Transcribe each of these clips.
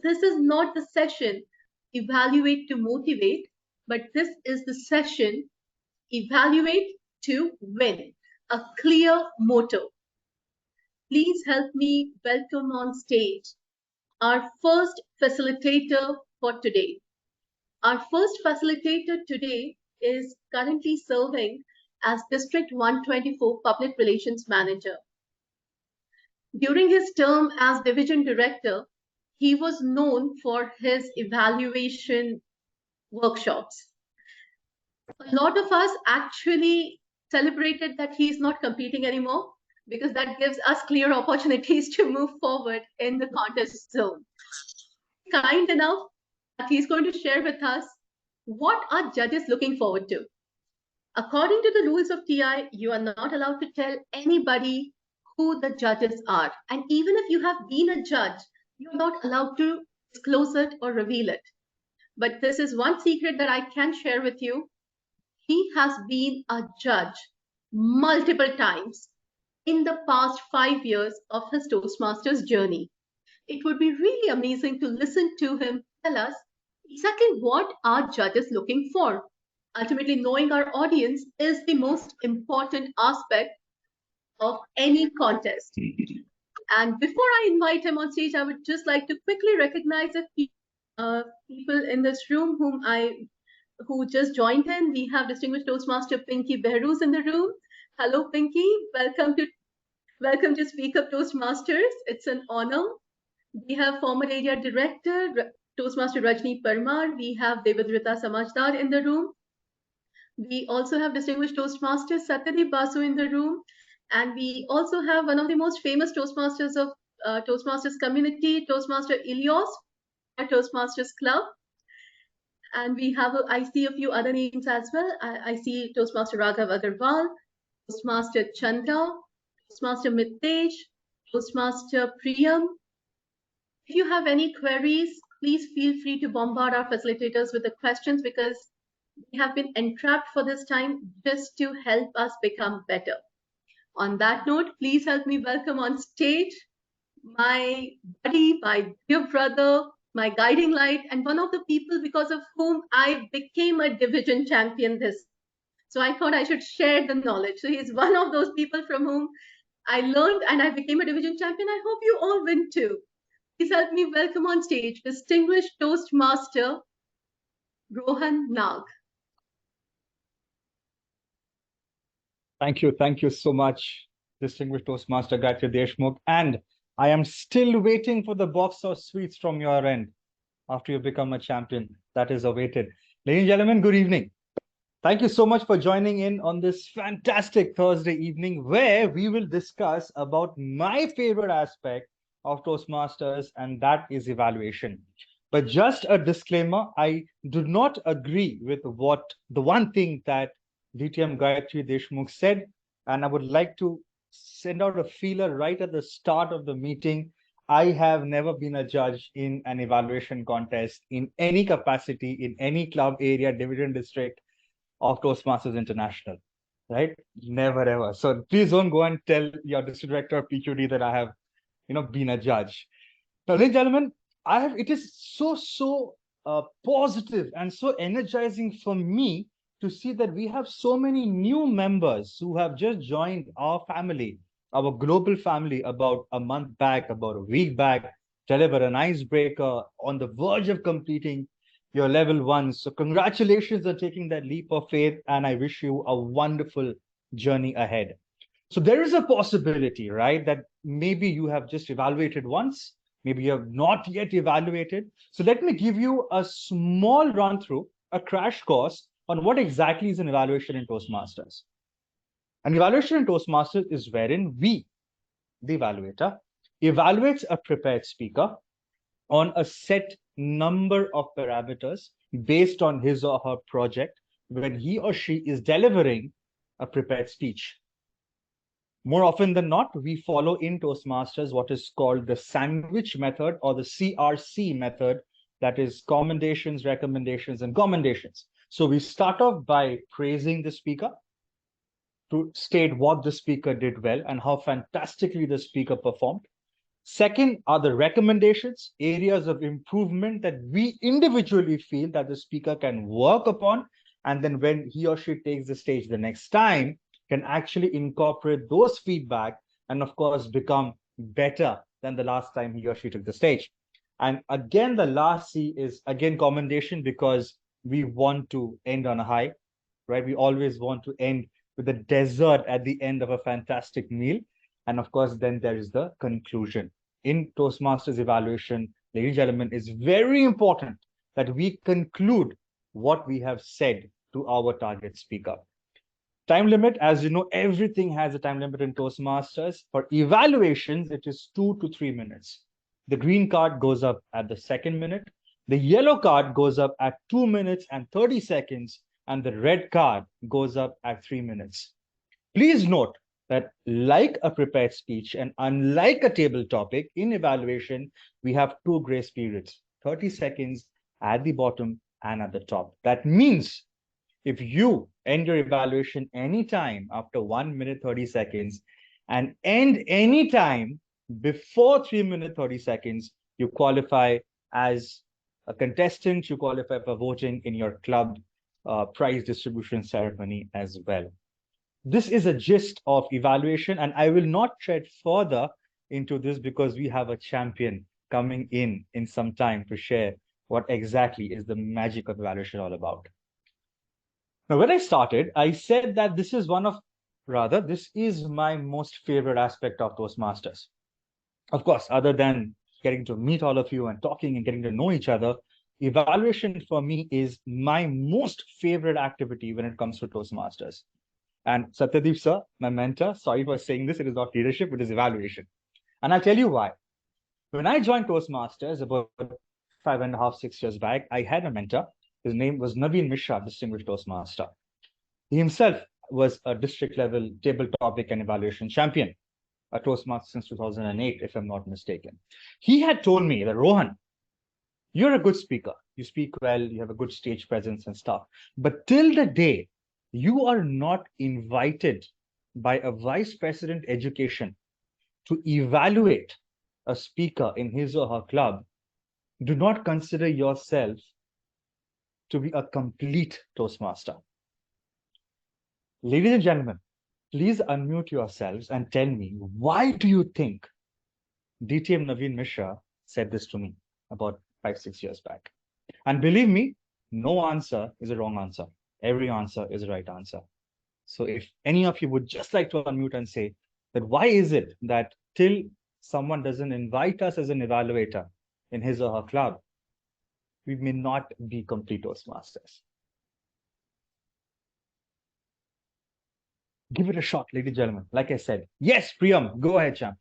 This is not the session evaluate to motivate, but this is the session evaluate to win. A clear motto. Please help me welcome on stage our first facilitator for today. Our first facilitator today is currently serving as District 124 Public Relations Manager. During his term as Division Director, he was known for his evaluation workshops. A lot of us actually celebrated that he's not competing anymore because that gives us clear opportunities to move forward in the contest zone. Kind enough that he's going to share with us what are judges looking forward to. According to the rules of TI, you are not allowed to tell anybody who the judges are. And even if you have been a judge, you're not allowed to disclose it or reveal it. But this is one secret that I can share with you. He has been a judge multiple times in the past 5 years of his Toastmasters journey. It would be really amazing to listen to him tell us exactly what are judges looking for. Ultimately, knowing our audience is the most important aspect of any contest. And before I invite him on stage, I would just like to quickly recognize a few people in this room who just joined in. We have Distinguished Toastmaster Pinky Behruz in the room. Hello, Pinky. Welcome to Speak Up Toastmasters. It's an honor. We have former area director Toastmaster Rajni Parmar. We have Devadrita Samajdar in the room. We also have Distinguished Toastmaster Satyadeep Basu in the room. And we also have one of the most famous Toastmasters of Toastmasters community, Toastmaster Ilios, Toastmasters Club. And we have, I see a few other names as well. I see Toastmaster Raghav Agarwal, Toastmaster Chanda, Toastmaster Mitesh, Toastmaster Priyam. If you have any queries, please feel free to bombard our facilitators with the questions because we have been entrapped for this time just to help us become better. On that note, please help me welcome on stage my buddy, my dear brother, my guiding light, and one of the people because of whom I became a division champion this. So I thought I should share the knowledge. So he's one of those people from whom I learned and I became a division champion. I hope you all win too. Please help me welcome on stage Distinguished Toastmaster Rohan Nag. Thank you so much, Distinguished Toastmaster Gayatri Deshmukh. And I am still waiting for the box of sweets from your end after you become a champion. That is awaited. Ladies and gentlemen, good evening. Thank you so much for joining in on this fantastic Thursday evening where we will discuss about my favorite aspect of Toastmasters, and that is evaluation. But just a disclaimer, I do not agree with the one thing that DTM Gayatri Deshmukh said, and I would like to send out a feeler right at the start of the meeting. I have never been a judge in an evaluation contest in any capacity, in any club, area, division, district of Toastmasters International, right? Never ever. So please don't go and tell your district director or PQD that I have, been a judge. Now, ladies and gentlemen, it is so positive and so energizing for me to see that we have so many new members who have just joined our family, our global family, about a month back, about a week back, deliver an icebreaker, on the verge of completing your level 1. So congratulations on taking that leap of faith, and I wish you a wonderful journey ahead. So there is a possibility, right, that maybe you have just evaluated once, maybe you have not yet evaluated. So let me give you a small run through, a crash course on what exactly is an evaluation in Toastmasters. An evaluation in Toastmasters is wherein we, the evaluator, evaluates a prepared speaker on a set number of parameters based on his or her project when he or she is delivering a prepared speech. More often than not, we follow in Toastmasters what is called the sandwich method or the CRC method, that is commendations, recommendations, and commendations. So we start off by praising the speaker to state what the speaker did well and how fantastically the speaker performed. Second are the recommendations, areas of improvement that we individually feel that the speaker can work upon. And then when he or she takes the stage the next time, can actually incorporate those feedback and of course become better than the last time he or she took the stage. And again, the last C is again commendation, because we want to end on a high, right? We always want to end with a dessert at the end of a fantastic meal. And of course, then there is the conclusion. In Toastmasters evaluation, ladies and gentlemen, it's very important that we conclude what we have said to our target speaker. Time limit, as you know, everything has a time limit in Toastmasters. For evaluations, it is 2 to 3 minutes. The green card goes up at the second minute. The yellow card goes up at 2 minutes and 30 seconds. And the red card goes up at 3 minutes. Please note that like a prepared speech and unlike a table topic, in evaluation, we have 2 grace periods, 30 seconds at the bottom and at the top. That means if you end your evaluation anytime after 1 minute 30 seconds and end anytime before 3 minutes 30 seconds, you qualify as a contestant, you qualify for voting in your club prize distribution ceremony as well. This is a gist of evaluation, and I will not tread further into this because we have a champion coming in some time to share what exactly is the magic of evaluation all about. Now, when I started, I said that this is this is my most favorite aspect of Toastmasters. Of course, other than getting to meet all of you and talking and getting to know each other, evaluation for me is my most favorite activity when it comes to Toastmasters. And Satyadeep sir, my mentor, sorry for saying this, it is not leadership, it is evaluation. And I'll tell you why. When I joined Toastmasters about 5.5, 6 years back, I had a mentor. His name was Naveen Mishra, Distinguished Toastmaster. He himself was a district level table topic and evaluation champion, a Toastmaster since 2008, if I'm not mistaken. He had told me that, Rohan, you're a good speaker. You speak well, you have a good stage presence and stuff. But till the day you are not invited by a vice president education to evaluate a speaker in his or her club, do not consider yourself to be a complete Toastmaster. Ladies and gentlemen, please unmute yourselves and tell me, why do you think DTM Naveen Mishra said this to me about 5-6 years back? And believe me, no answer is a wrong answer. Every answer is a right answer. So if any of you would just like to unmute and say that, why is it that till someone doesn't invite us as an evaluator in his or her club, we may not be complete Toastmasters? Give it a shot, ladies and gentlemen. Like I said, yes, Priyam, go ahead, champ.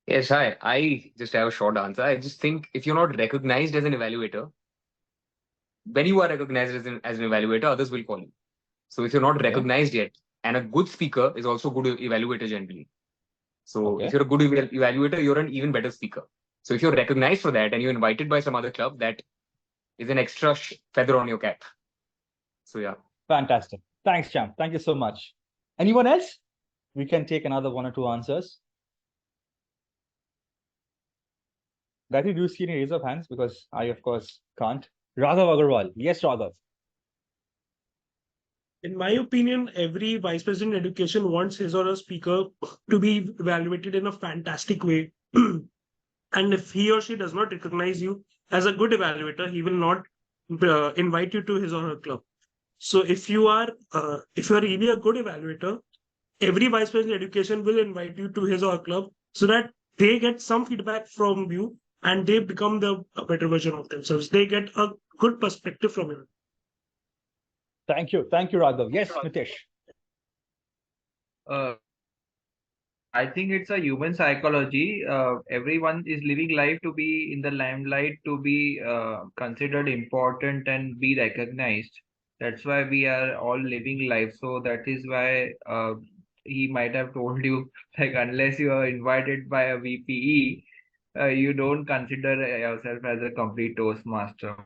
Yes, hi. I just have a short answer. I just think if you're not recognized as an evaluator, when you are recognized as an evaluator, others will call you. So if you're not recognized yet, and a good speaker is also a good evaluator generally. So if you're a good evaluator, you're an even better speaker. So if you're recognized for that and you're invited by some other club, that is an extra feather on your cap. So yeah. Fantastic. Thanks, champ. Thank you so much. Anyone else? We can take another 1 or 2 answers. Gayatri, do you see any raise of hands? Because I, of course, can't. Raghav Agarwal. Yes, Raghav. In my opinion, every vice president education wants his or her speaker to be evaluated in a fantastic way. And if he or she does not recognize you as a good evaluator, he will not invite you to his or her club. So if you are really a good evaluator, every vice president education will invite you to his or her club so that they get some feedback from you and they become a better version of themselves. They get a good perspective from you. Thank you. Thank you, Raghav. Yes, Nitesh. I think it's a human psychology. Everyone is living life to be in the limelight, to be considered important and be recognized. That's why we are all living life. So that is why he might have told you, like, unless you are invited by a VPE, you don't consider yourself as a complete Toastmaster.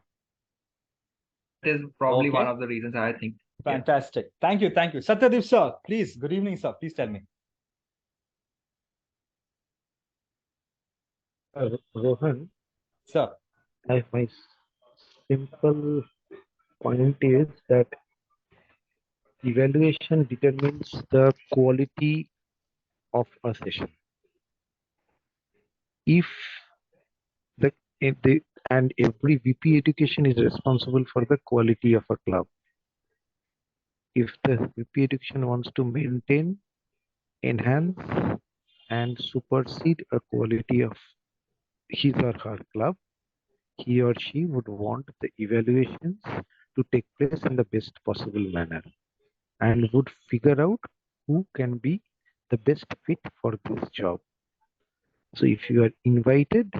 That is probably one of the reasons, I think. Fantastic. Yeah. Thank you. Thank you. Satyadeep sir, please. Good evening, sir. Please tell me. Rohan, Sir, my simple point is that evaluation determines the quality of a session. If the, if the and every VP education is responsible for the quality of a club. If the VP education wants to maintain, enhance, and supersede a quality of his or her club, he or she would want the evaluations to take place in the best possible manner and would figure out who can be the best fit for this job. So if you are invited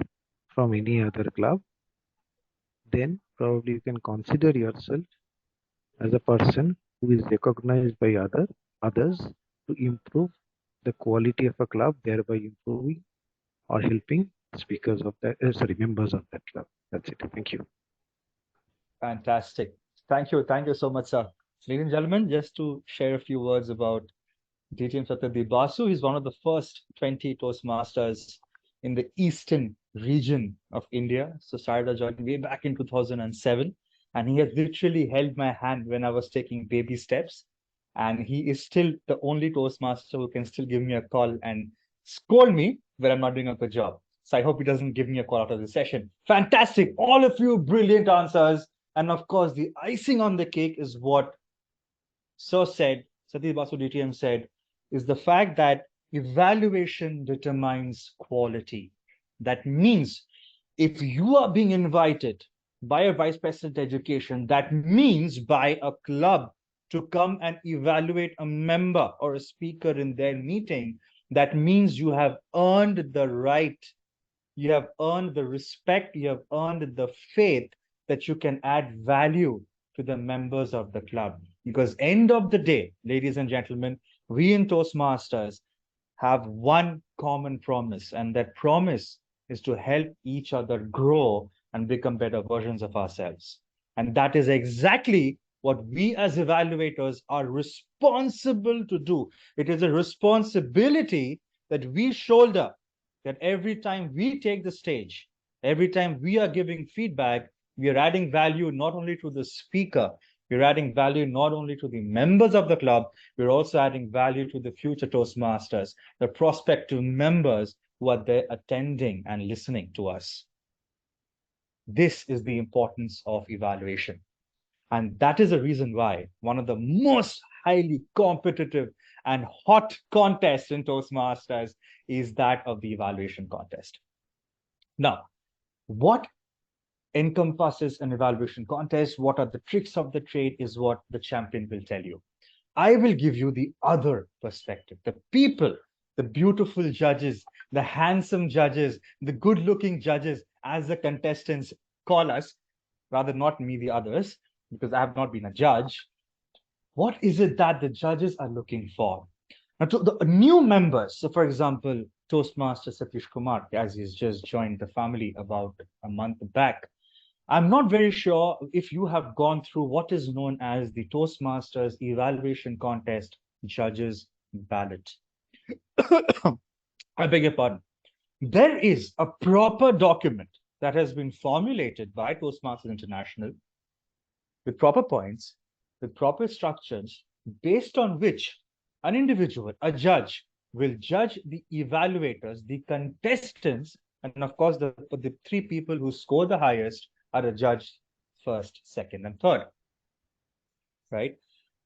from any other club, then probably you can consider yourself as a person who is recognized by others to improve the quality of a club, thereby improving or helping speakers of that members of that club. That's it. Thank you. fantastic. Thank you. Thank you so much, sir. Ladies and gentlemen, just to share a few words about DTM Satyadeep Basu. He's one of the first 20 Toastmasters in the eastern region of India. So started joining way back in 2007. And he has literally held my hand when I was taking baby steps. And he is still the only Toastmaster who can still give me a call and scold me when I'm not doing a good job. So I hope he doesn't give me a call after the session. Fantastic. All of you brilliant answers. And of course, the icing on the cake is what Sir said, Satyadeep Basu DTM said, is the fact that evaluation determines quality. That means if you are being invited by a vice president education, that means by a club to come and evaluate a member or a speaker in their meeting, that means you have earned the right, you have earned the respect, you have earned the faith that you can add value to the members of the club. Because end of the day, ladies and gentlemen, we in Toastmasters have one common promise, and that promise is to help each other grow and become better versions of ourselves. And that is exactly what we as evaluators are responsible to do. It is a responsibility that we shoulder, that every time we take the stage, every time we are giving feedback, we are adding value not only to the speaker, we're adding value not only to the members of the club, we're also adding value to the future Toastmasters, the prospective members who are there attending and listening to us. This is the importance of evaluation. And that is the reason why one of the most highly competitive and hot contests in Toastmasters is that of the evaluation contest. Now, what encompasses an evaluation contest? What are the tricks of the trade is what the champion will tell you. I will give you the other perspective, the people, the beautiful judges, the handsome judges, the good-looking judges, as the contestants call us, rather not me, the others, because I have not been a judge. What is it that the judges are looking for? Now, to the new members, so for example, Toastmaster Satish Kumar, as he's just joined the family about a month back, I'm not very sure if you have gone through what is known as the Toastmasters Evaluation Contest Judges Ballot. I beg your pardon. There is a proper document that has been formulated by Toastmasters International with proper points, with proper structures, based on which an individual, a judge, will judge the evaluators, the contestants, and of course, the three people who score the highest are judged first, second, and third. Right?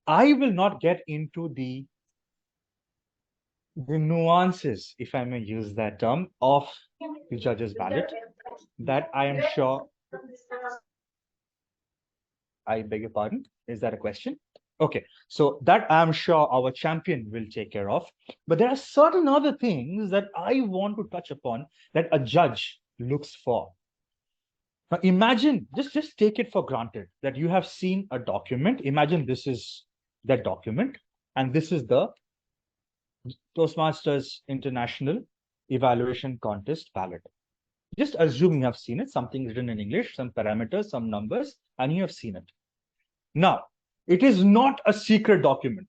I will not get into the nuances, if I may use that term, of the judge's ballot. That I am sure. I beg your pardon. Is that a question? Okay, so that I'm sure our champion will take care of. But there are certain other things that I want to touch upon that a judge looks for. Now imagine, just take it for granted that you have seen a document. Imagine this is that document, and this is the Toastmasters International Evaluation Contest ballot. Just assume you have seen it, something written in English, some parameters, some numbers, and you have seen it. Now, it is not a secret document.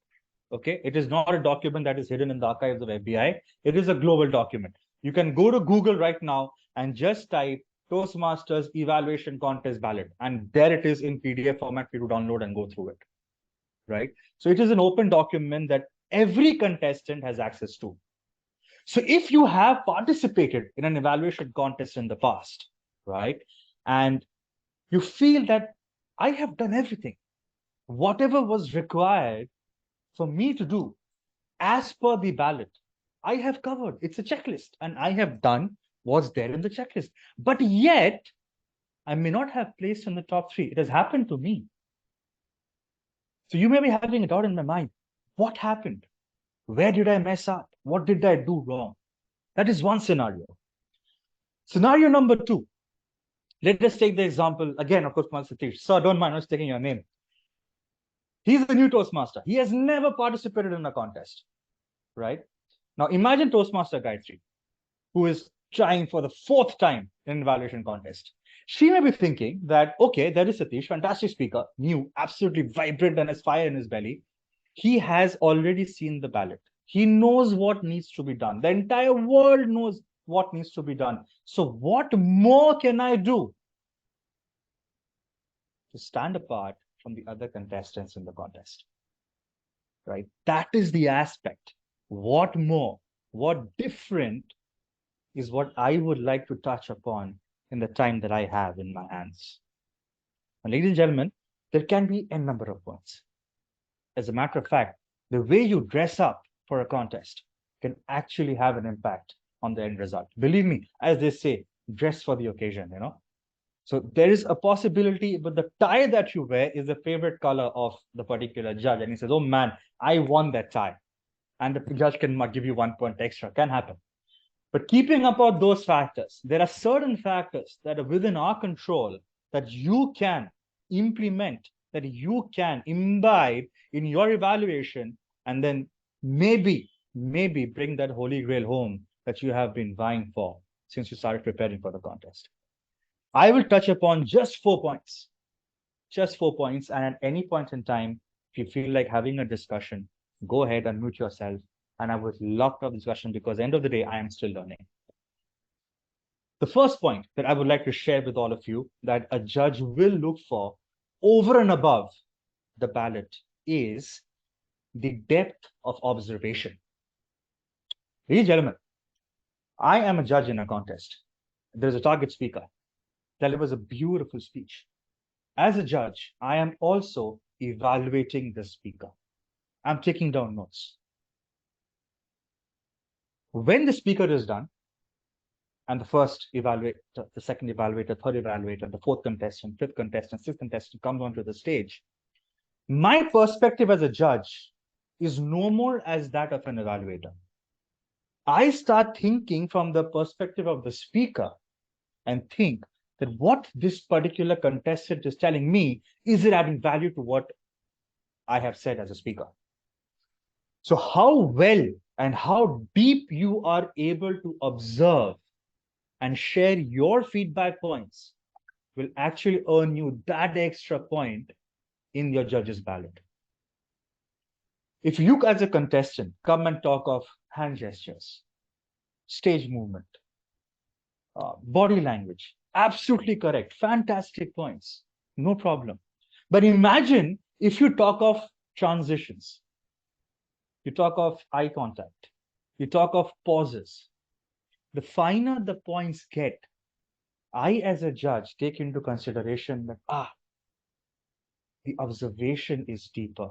Okay, it is not a document that is hidden in the archives of FBI. It is a global document. You can go to Google right now and just type Toastmasters evaluation contest ballot. And there it is in PDF format for you to download and go through it, right? So it is an open document that every contestant has access to. So if you have participated in an evaluation contest in the past, right, and you feel that I have done everything, whatever was required for me to do as per the ballot, I have covered. It's a checklist, and I have done what's there in the checklist. But yet, I may not have placed in the top 3. It has happened to me. So you may be having a doubt in my mind. What happened? Where did I mess up? What did I do wrong? That is one scenario. Scenario number 2. Let us take the example again, of course, Satish. Sir, don't mind us taking your name. He's a new Toastmaster. He has never participated in a contest, right? Now imagine Toastmaster Gayatri, who is trying for the 4th time in an evaluation contest. She may be thinking that, okay, there is Satish, fantastic speaker, new, absolutely vibrant and has fire in his belly. He has already seen the ballot. He knows what needs to be done. The entire world knows what needs to be done. So what more can I do to stand apart from the other contestants in the contest? Right? That is the aspect. What more? What different is what I would like to touch upon in the time that I have in my hands. And ladies and gentlemen, there can be a number of points. As a matter of fact, the way you dress up for a contest can actually have an impact on the end result. Believe me, as they say, dress for the occasion, you know. So there is a possibility, but the tie that you wear is the favorite color of the particular judge. And he says, oh man, I won that tie. And the judge can give you 1 point extra, can happen. But keeping about those factors, there are certain factors that are within our control that you can implement, that you can imbibe in your evaluation, and then maybe bring that holy grail home that you have been vying for since you started preparing for the contest. I will touch upon just 4 points, and at any point in time, if you feel like having a discussion, go ahead and mute yourself. And I would love to have a discussion because at the end of the day, I am still learning. The first point that I would like to share with all of you that a judge will look for over and above the ballot is the depth of observation. Ladies and gentlemen, I am a judge in a contest. There's a target speaker. Delivers a beautiful speech. As a judge, I am also evaluating the speaker. I'm taking down notes. When the speaker is done, and the first evaluator, the second evaluator, third evaluator, the 4th contestant, 5th contestant, 6th contestant comes onto the stage, my perspective as a judge is no more as that of an evaluator. I start thinking from the perspective of the speaker and think that what this particular contestant is telling me, is it adding value to what I have said as a speaker? So how well and how deep you are able to observe and share your feedback points will actually earn you that extra point in your judge's ballot. If you as a contestant come and talk of hand gestures, stage movement, body language, absolutely correct, fantastic points, no problem. But imagine if you talk of transitions, you talk of eye contact, you talk of pauses. The finer the points get, I as a judge take into consideration that the observation is deeper,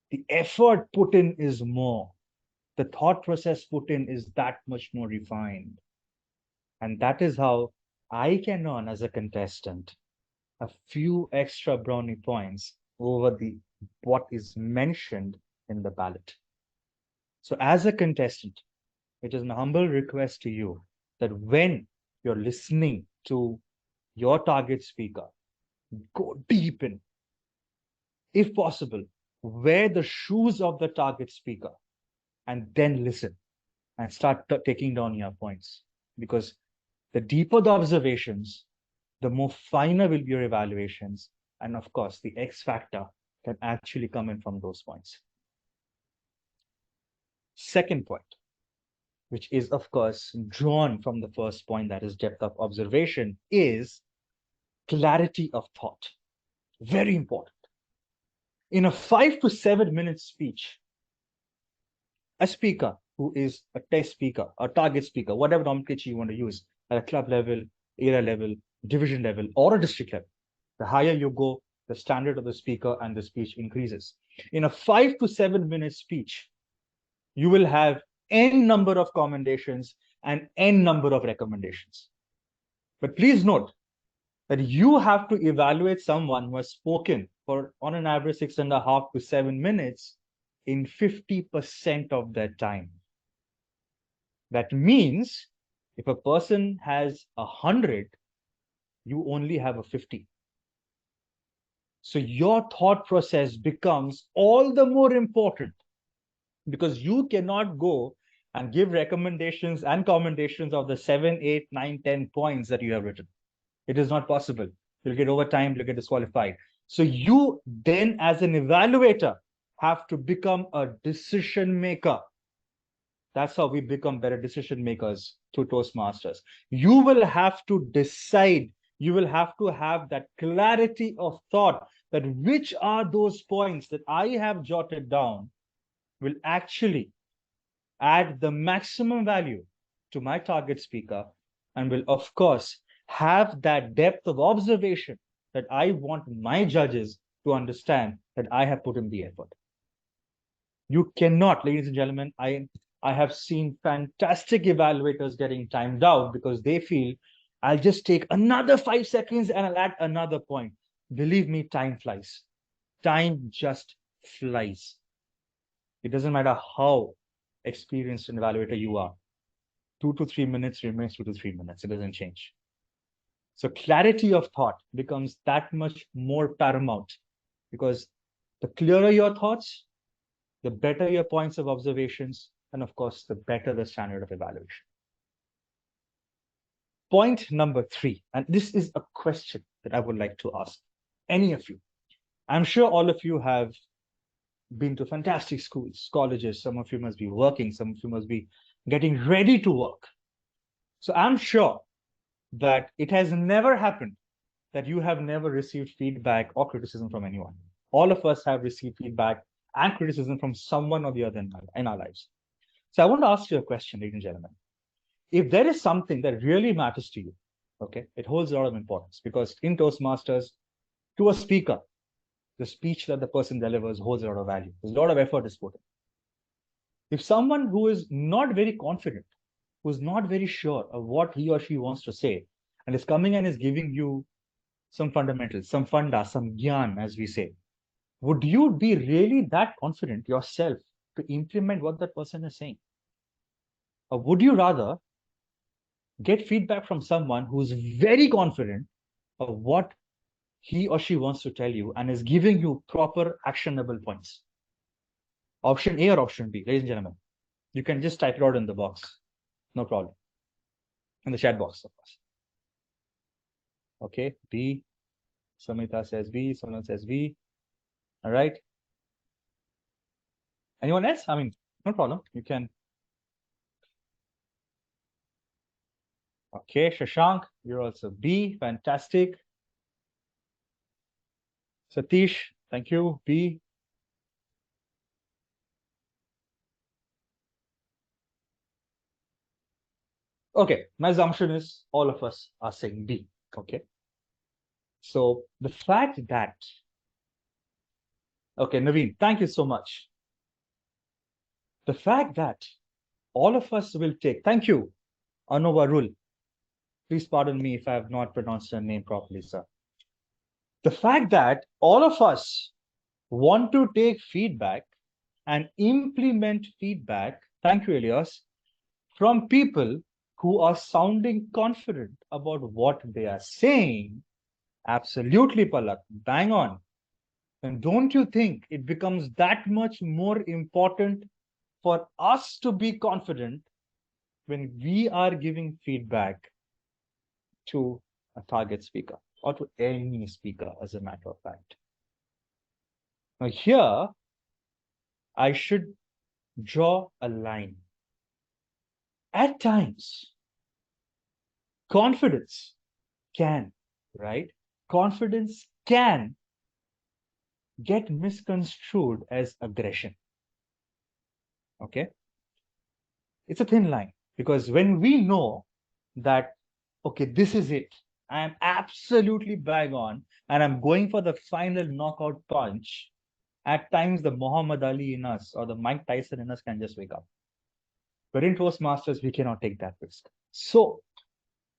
the effort put in is more, the thought process put in is that much more refined. And that is how I can earn as a contestant a few extra brownie points over what is mentioned in the ballot. So as a contestant, it is my humble request to you that when you're listening to your target speaker, go deep in. If possible, wear the shoes of the target speaker and then listen and start taking down your points. Because the deeper the observations, the more finer will be your evaluations. And of course, the X factor can actually come in from those points. Second point, which is, of course, drawn from the first point, that is depth of observation, is clarity of thought. Very important. In a 5 to 7 minute speech, a speaker who is a test speaker, a target speaker, whatever nomenclature you want to use, at a club level, area level, division level, or a district level, the higher you go, the standard of the speaker and the speech increases. In a 5 to 7 minute speech, you will have n number of commendations and n number of recommendations. But please note that you have to evaluate someone who has spoken for, on an average, 6.5 to 7 minutes in 50% of their time. That means if a person has 100, you only have a 50. So your thought process becomes all the more important, because you cannot go and give recommendations and commendations of the 7, 8, 9, 10 points that you have written. It is not possible. You'll get overtime, you'll get disqualified. So you then, as an evaluator, have to become a decision maker. That's how we become better decision makers through Toastmasters. You will have to decide, you will have to have that clarity of thought that which are those points that I have jotted down will actually add the maximum value to my target speaker, and will, of course, have that depth of observation that I want my judges to understand that I have put in the effort. You cannot, ladies and gentlemen, I have seen fantastic evaluators getting timed out because they feel I'll just take another 5 seconds and I'll add another point. Believe me, time flies. Time just flies. It doesn't matter how experienced an evaluator you are. 2 to 3 minutes remains 2 to 3 minutes. It doesn't change. So clarity of thought becomes that much more paramount, because the clearer your thoughts, the better your points of observations, and of course, the better the standard of evaluation. Point number 3, and this is a question that I would like to ask any of you. I'm sure all of you have been to fantastic schools, colleges. Some of you must be working, some of you must be getting ready to work. So I'm sure that it has never happened that you have never received feedback or criticism from anyone. All of us have received feedback and criticism from someone or the other in our lives. So I want to ask you a question, ladies and gentlemen. If there is something that really matters to you, okay, it holds a lot of importance, because in Toastmasters, to a speaker, the speech that the person delivers holds a lot of value. There's a lot of effort is put in. If someone who is not very confident, who's not very sure of what he or she wants to say, and is coming and is giving you some fundamentals, some funda, some gyan, as we say, would you be really that confident yourself to implement what that person is saying? Or would you rather get feedback from someone who's very confident of what he or she wants to tell you and is giving you proper actionable points? Option A or option B, ladies and gentlemen. You can just type it out in the box. No problem. In the chat box, of course. Okay, B. Samita says B. Someone says B. All right. Anyone else? I mean, no problem. You can. Okay, Shashank, you're also B. Fantastic. Satish, thank you. B. Okay, my assumption is all of us are saying B. Okay. So the fact that, okay, Naveen, thank you so much. The fact that all of us will take, thank you, Anovarul. Please pardon me if I have not pronounced your name properly, sir. The fact that all of us want to take feedback and implement feedback, thank you, Elias, from people who are sounding confident about what they are saying. Absolutely, Palak, bang on. And don't you think it becomes that much more important for us to be confident when we are giving feedback to a target speaker or to any speaker, as a matter of fact? Now here, I should draw a line. at times, confidence can, right? Confidence can get misconstrued as aggression. Okay? It's a thin line, because when we know that, okay, this is it, I am absolutely bang on and I'm going for the final knockout punch, at times the Muhammad Ali in us or the Mike Tyson in us can just wake up. But in Toastmasters, we cannot take that risk. So,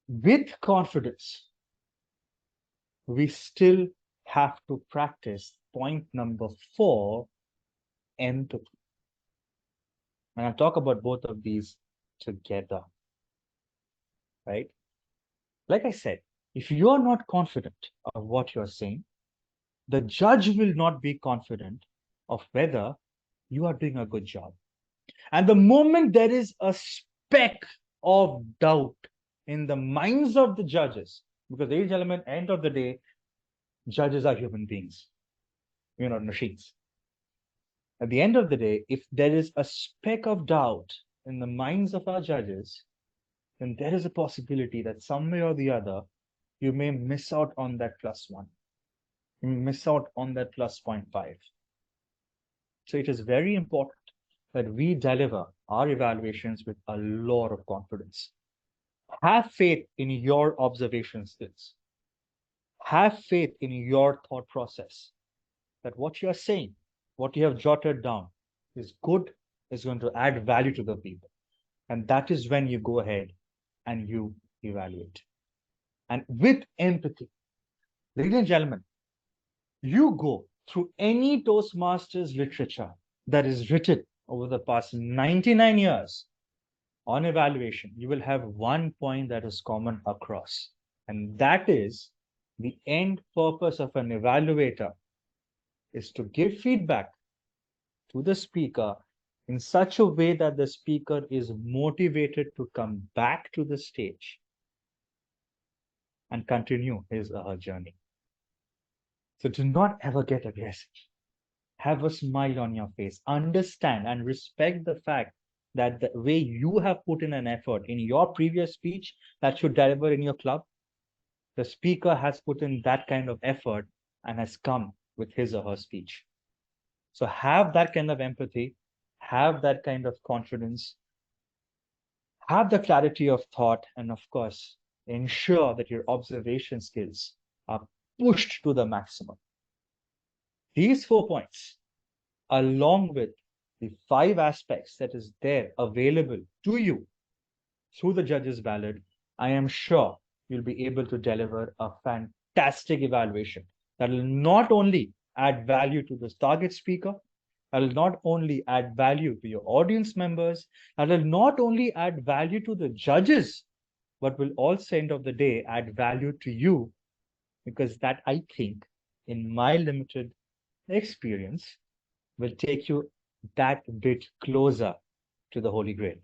with confidence, we still have to practice point number 4, empathy. And I'll talk about both of these together, right? Like I said, if you're not confident of what you're saying, the judge will not be confident of whether you are doing a good job. And the moment there is a speck of doubt in the minds of the judges, because ladies and gentlemen, end of the day, judges are human beings. We're not machines. At the end of the day, if there is a speck of doubt in the minds of our judges, then there is a possibility that some way or the other, you may miss out on that +1. You may miss out on that +0.5. So it is very important that we deliver our evaluations with a lot of confidence. Have faith in your observation skills. Have faith in your thought process, that what you are saying, what you have jotted down is good, is going to add value to the people. And that is when you go ahead and you evaluate. And with empathy, ladies and gentlemen, you go through any Toastmasters literature that is written over the past 99 years on evaluation, you will have one point that is common across. And that is the end purpose of an evaluator is to give feedback to the speaker in such a way that the speaker is motivated to come back to the stage and continue his or her journey. So do not ever get aggressive. Have a smile on your face. Understand and respect the fact that the way you have put in an effort in your previous speech that you deliver in your club, the speaker has put in that kind of effort and has come with his or her speech. So have that kind of empathy, have that kind of confidence, have the clarity of thought, and of course, ensure that your observation skills are pushed to the maximum. These 4 points, along with the 5 aspects that is there available to you through the judge's ballot, I am sure you'll be able to deliver a fantastic evaluation that will not only add value to the target speaker, that will not only add value to your audience members, that will not only add value to the judges, but will also, end of the day, add value to you, because that, I think, in my limited experience, will take you that bit closer to the Holy Grail.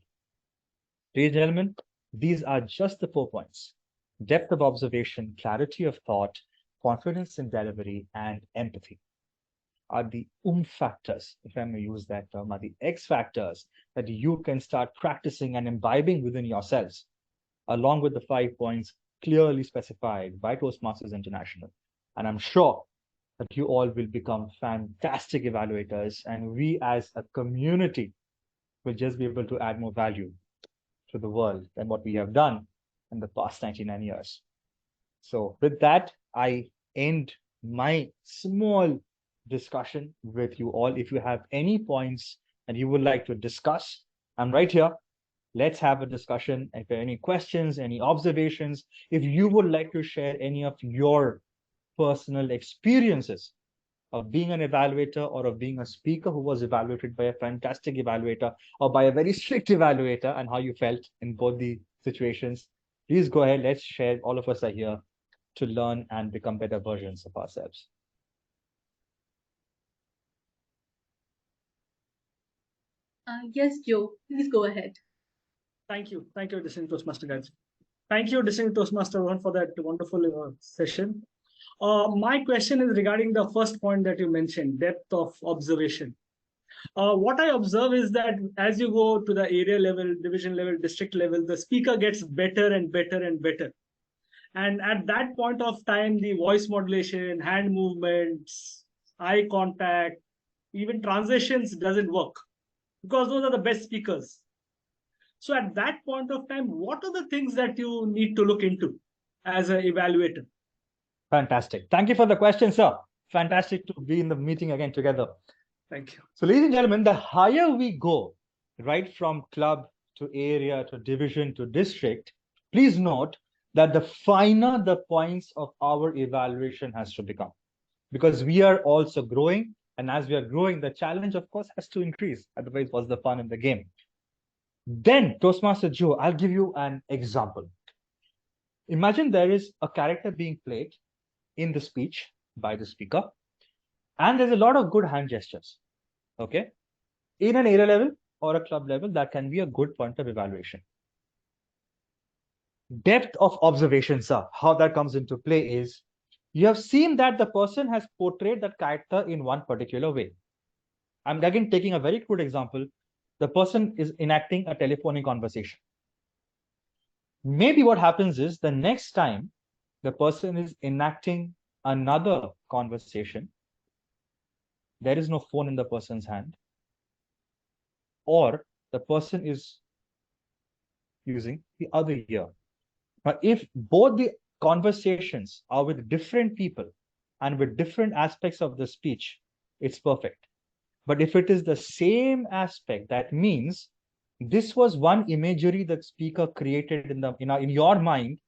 Ladies and gentlemen, these are just the 4 points: depth of observation, clarity of thought, confidence in delivery, and empathy. Are the factors, if I may use that term, are the X factors that you can start practicing and imbibing within yourselves, along with the 5 points clearly specified by Toastmasters International. And I'm sure that you all will become fantastic evaluators, and we as a community will just be able to add more value to the world than what we have done in the past 99 years. So with that, I end my small discussion with you all. If you have any points that you would like to discuss, I'm right here. Let's have a discussion. If there are any questions, any observations, if you would like to share any of your personal experiences of being an evaluator or of being a speaker who was evaluated by a fantastic evaluator or by a very strict evaluator, and how you felt in both the situations, please go ahead. Let's share. All of us are here to learn and become better versions of ourselves. Yes, Joe, please go ahead. Thank you, Distinguished Toastmaster guys. Thank you, Distinguished Toastmaster Rohan, for that wonderful session. My question is regarding the first point that you mentioned, depth of observation. What I observe is that as you go to the area level, division level, district level, the speaker gets better and better and better. And at that point of time, the voice modulation, hand movements, eye contact, even transitions doesn't work because those are the best speakers. So at that point of time, what are the things that you need to look into as an evaluator? Fantastic. Thank you for the question, sir. Fantastic to be in the meeting again together. Thank you. So, ladies and gentlemen, the higher we go, right from club to area to division to district, please note that the finer the points of our evaluation has to become, because we are also growing. And as we are growing, the challenge, of course, has to increase. Otherwise, what's the fun in the game? Then, Toastmaster Joe, I'll give you an example. Imagine there is a character being played in the speech by the speaker, and there's a lot of good hand gestures. Okay, in an area level or a club level, that can be a good point of evaluation. Depth of observation, sir, how that comes into play is you have seen that the person has portrayed that character in one particular way. I'm again taking a very crude example. The person is enacting a telephonic conversation. Maybe what happens is the next time the person is enacting another conversation, there is no phone in the person's hand, or the person is using the other ear. But if both the conversations are with different people and with different aspects of the speech, it's perfect. But if it is the same aspect, that means this was one imagery that speaker created in your mind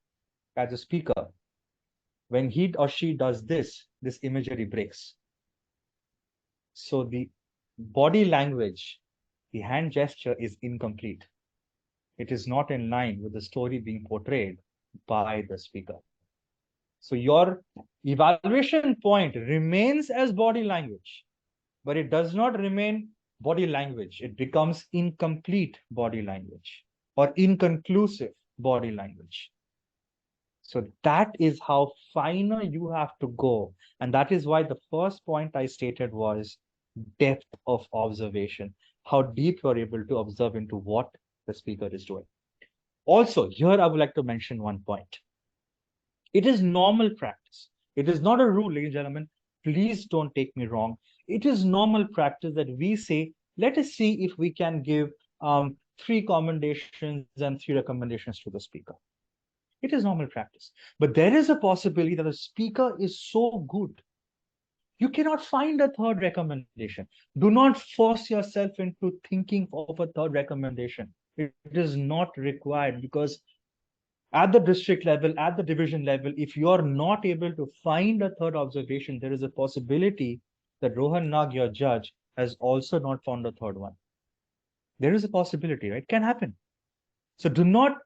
as a speaker. When he or she does this imagery breaks. So the body language, the hand gesture is incomplete. It is not in line with the story being portrayed by the speaker. So your evaluation point remains as body language, but it does not remain body language. It becomes incomplete body language or inconclusive body language. So that is how finer you have to go. And that is why the first point I stated was depth of observation, how deep you're able to observe into what the speaker is doing. Also, here I would like to mention one point. It is normal practice. It is not a rule, ladies and gentlemen. Please don't take me wrong. It is normal practice that we say, let us see if we can give 3 commendations and 3 recommendations to the speaker. It is normal practice. But there is a possibility that the speaker is so good, you cannot find a third recommendation. Do not force yourself into thinking of a third recommendation. It is not required, because at the district level, at the division level, if you are not able to find a third observation, there is a possibility that Rohan Nag, your judge, has also not found a third one. There is a possibility, right? It can happen. So do not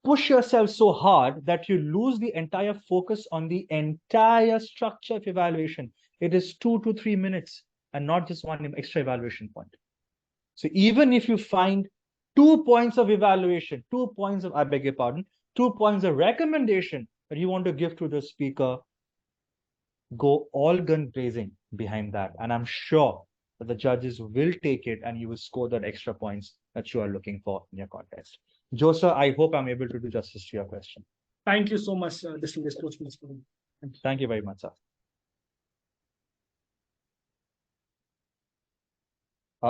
push yourself so hard that you lose the entire focus on the entire structure of evaluation. It is 2 to 3 minutes and not just one extra evaluation point. So even if you find 2 points of evaluation, 2 points of, I beg your pardon, 2 points of recommendation that you want to give to the speaker, go all gun blazing behind that. And I'm sure that the judges will take it and you will score that extra points that you are looking for in your contest. Joseph, I hope I'm able to do justice to your question. Thank you so much, Distinguished Toastmaster. Thank you very much, sir.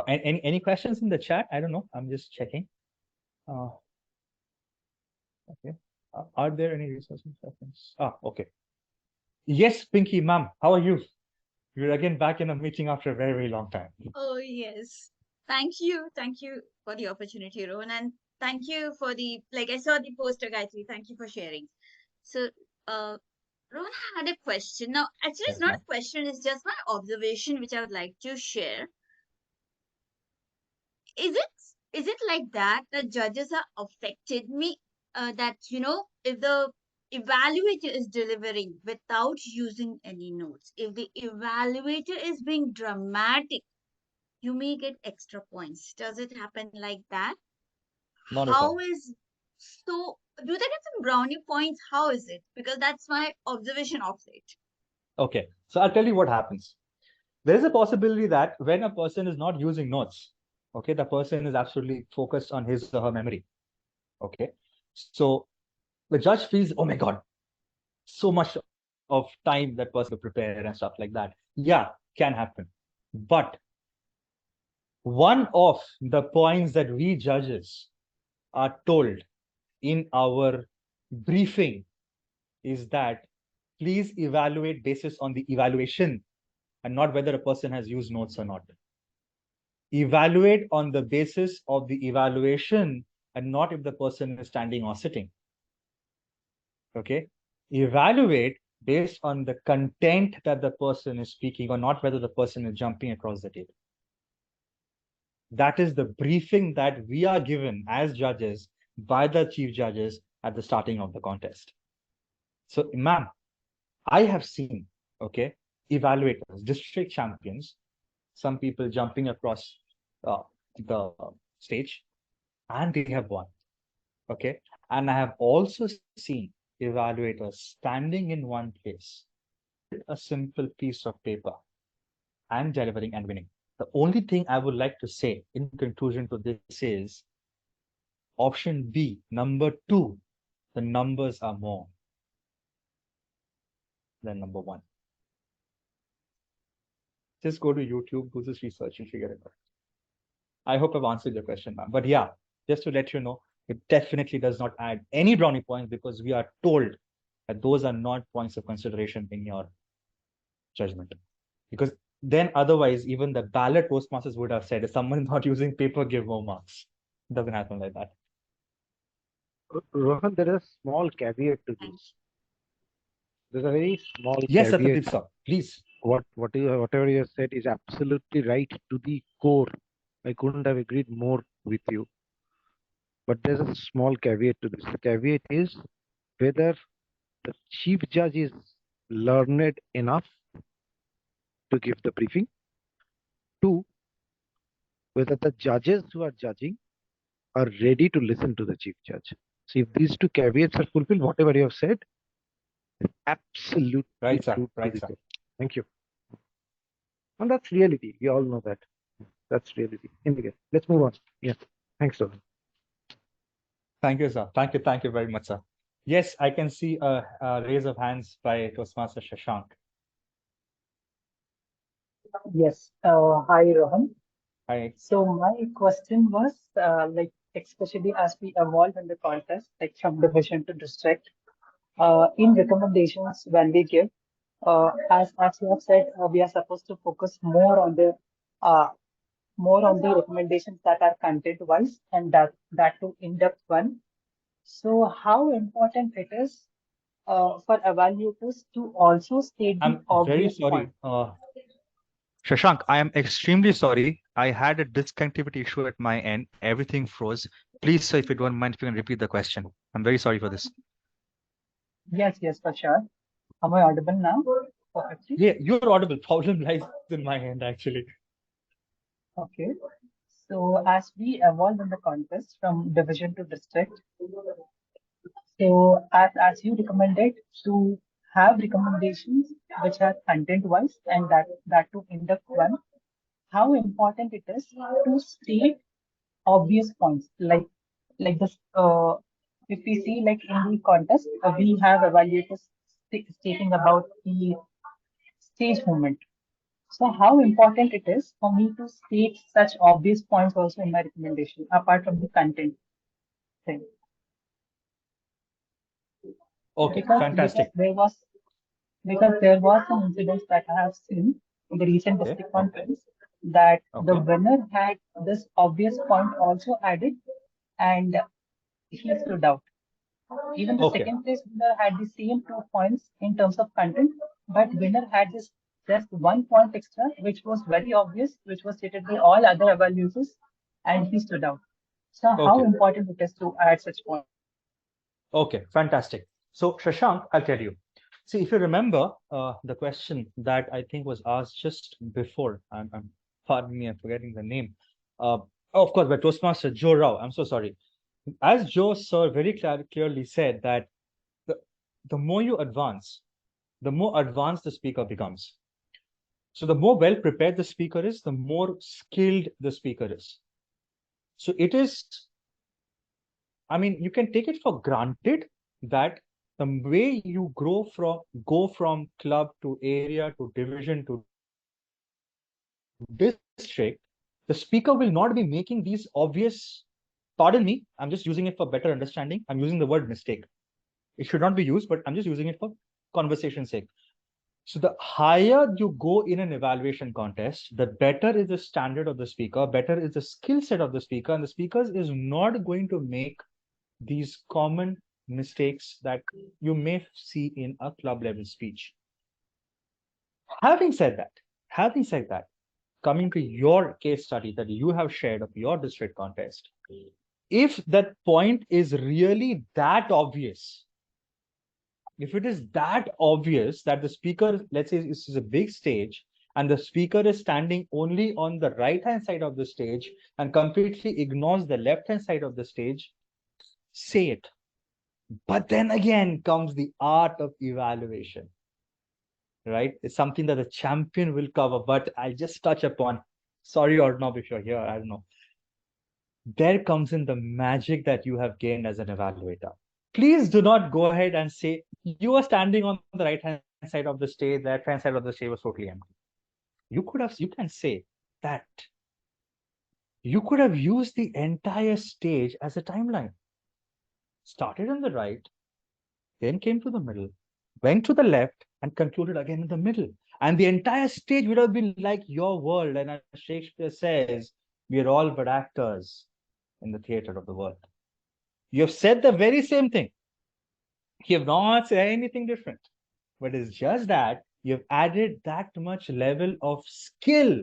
Any questions in the chat? I don't know. I'm just checking. Okay. Are there any resources? Okay. Yes, Pinky, ma'am. How are you? You're again back in a meeting after a very, very long time. Oh, yes. Thank you. Thank you for the opportunity, Rohan. And thank you for I saw the poster, Gayatri. Thank you for sharing. So, Rohan, I had a question. Now, actually, it's not a question. It's just my observation, which I would like to share. Is it like that the judges are affected me? That, if the evaluator is delivering without using any notes, if the evaluator is being dramatic, you may get extra points. Does it happen like that? Not at all. So do they get some brownie points? How is it? Because that's my observation of it. Okay, so I'll tell you what happens. There is a possibility that when a person is not using notes, okay, the person is absolutely focused on his or her memory. Okay. So the judge feels, oh my God, so much of time that person to prepare and stuff like that. Yeah, can happen. But one of the points that we judges are told in our briefing is that please evaluate basis on the evaluation and not whether a person has used notes or not. Evaluate on the basis of the evaluation and not if the person is standing or sitting. Okay. Evaluate based on the content that the person is speaking or not whether the person is jumping across the table. That is the briefing that we are given as judges by the chief judges at the starting of the contest. So, ma'am, I have seen, okay, evaluators, district champions, some people jumping across the stage, and they have won. Okay. And I have also seen evaluators standing in one place, a simple piece of paper, and delivering and winning. The only thing I would like to say in conclusion to this is option B, number 2, the numbers are more than number 1. Just go to YouTube, do this research, and figure it out. I hope I've answered your question, ma'am. But yeah, just to let you know, it definitely does not add any brownie points because we are told that those are not points of consideration in your judgment. Because then otherwise, even the ballot Toastmasters would have said, if someone is not using paper, give more marks. It doesn't happen like that. Rohan, there is a small caveat to this. There's a very small Yes, caveat. Satyadeep sir, please. Whatever you have said is absolutely right to the core. I couldn't have agreed more with you. But there's a small caveat to this. The caveat is whether the chief judge is learned enough to give the briefing. 2, whether the judges who are judging are ready to listen to the chief judge. So if these 2 caveats are fulfilled, whatever you have said is absolutely Right, sir. true. Right, sir. Thank you. And that's reality. We all know that. That's reality. Anyway, let's move on. Yeah. Thanks, Rohan. Thank you, sir. Thank you very much, sir. Yes, I can see a raise of hands by Toastmaster Shashank. Yes. Hi, Rohan. Hi. So my question was, like, especially as we evolve in the contest, like from division to district, in recommendations when we give, as you have said, we are supposed to focus uh, more on the recommendations that are content wise and that to in-depth one. So how important it is for evaluators to also state the I'm very obvious sorry. point. Shashank, I am extremely sorry. I had a disconnectivity issue at my end. Everything froze. Please, sir, if you don't mind, if you can repeat the question. I'm very sorry for this. Yes, for sure. Am I audible now? Perfectly. Yeah, you're audible. Problem lies in my hand, actually. Okay. So as we evolve in the contest from division to district, so as you recommended to have recommendations which are content wise and that to in-depth one, how important it is to state obvious points like this. If we see like in the contest, we have evaluators stating about the stage movement. So how important it is for me to state such obvious points also in my recommendation, apart from the content thing. Okay, Because fantastic. there was some incidents that I have seen in the recent Okay, district conference that the okay, winner had this obvious point also added and he stood out. Even the okay, second place winner had the same 2 points in terms of content, but winner had this just 1 point extra, which was very obvious, which was stated by all other evaluators, and he stood out. So, how okay, important it is to add such points? okay, fantastic. So, Shashank, I'll tell you. See, if you remember the question that I think was asked just before, pardon me, I'm forgetting the name. Of course, by Toastmaster Joe Rao. I'm so sorry. As Joe sir very clearly said that the more you advance, the more advanced the speaker becomes. So the more well prepared the speaker is, the more skilled the speaker is. So it is, I mean, you can take it for granted that the way you go from club to area to division to district, the speaker will not be making these obvious, pardon me, I'm just using it for better understanding. I'm using the word mistake. It should not be used, but I'm just using it for conversation's sake. So the higher you go in an evaluation contest, the better is the standard of the speaker, better is the skill set of the speaker, and the speaker is not going to make these common mistakes that you may see in a club level speech. Having said that, coming to your case study that you have shared of your district contest, if that point is really that obvious, if it is that obvious that the speaker, let's say this is a big stage and the speaker is standing only on the right hand side of the stage and completely ignores the left hand side of the stage, say it. But then again comes the art of evaluation, right? It's something that the champion will cover, but I'll just touch upon. Sorry, Ordnov, if you're here, I don't know. There comes in the magic that you have gained as an evaluator. Please do not go ahead and say you are standing on the right hand side of the stage, the left hand side of the stage was totally empty. You can say that you could have used the entire stage as a timeline. Started on the right, then came to the middle, went to the left, and concluded again in the middle. And the entire stage would have been like your world. And as Shakespeare says, we are all but actors in the theater of the world. You have said the very same thing. You have not said anything different. But it's just that you have added that much level of skill,